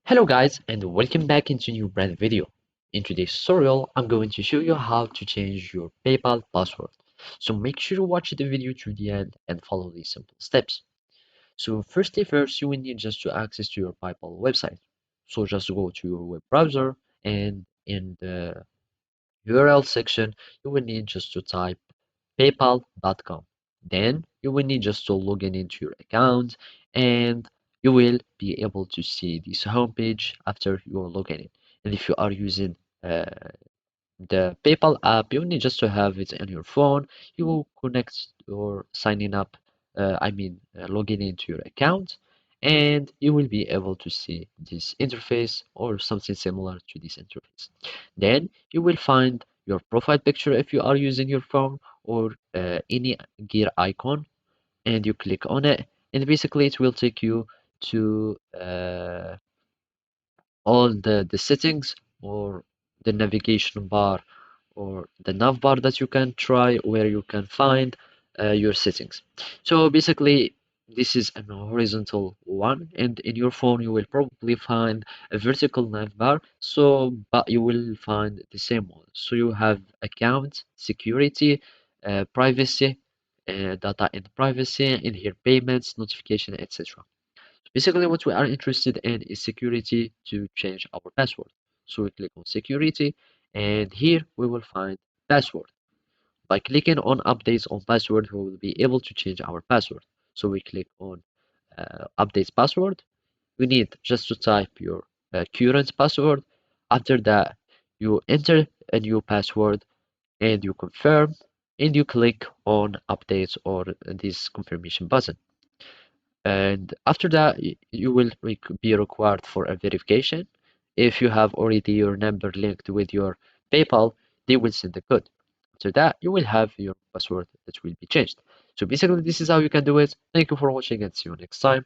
Hello guys and welcome back into a new brand video. In today's tutorial, I'm going to show you how to change your PayPal password. So make sure to watch the video to the end and follow these simple steps. So first, you will need just to access to your PayPal website. So just go to your web browser and in the URL section, you will need just to type paypal.com. Then you will need just to log in into your account and you will be able to see this homepage after you are logging in. And if you are using uh, the PayPal app, you need just to have it on your phone. You will connect or signing up, logging into your account, and you will be able to see this interface or something similar to this interface. Then you will find your profile picture if you are using your phone or any gear icon, and you click on it, and basically it will take you to all the settings or the navigation bar or the nav bar that you can try where you can find your settings. So basically this is an horizontal one, and in your phone you will probably find a vertical nav bar, so but you will find the same one. So you have account, security, privacy, data and privacy, in here payments, notification, etc. Basically, what we are interested in is security to change our password. So we click on security, and here we will find password. By clicking on updates on password, we will be able to change our password. So we click on updates password. We need just to type your current password. After that, you enter a new password and you confirm, and you click on updates or this confirmation button. And after that, you will be required for a verification. If you have already your number linked with your PayPal, they will send the code. After that, you will have your password that will be changed. So basically, this is how you can do it. Thank you for watching and see you next time.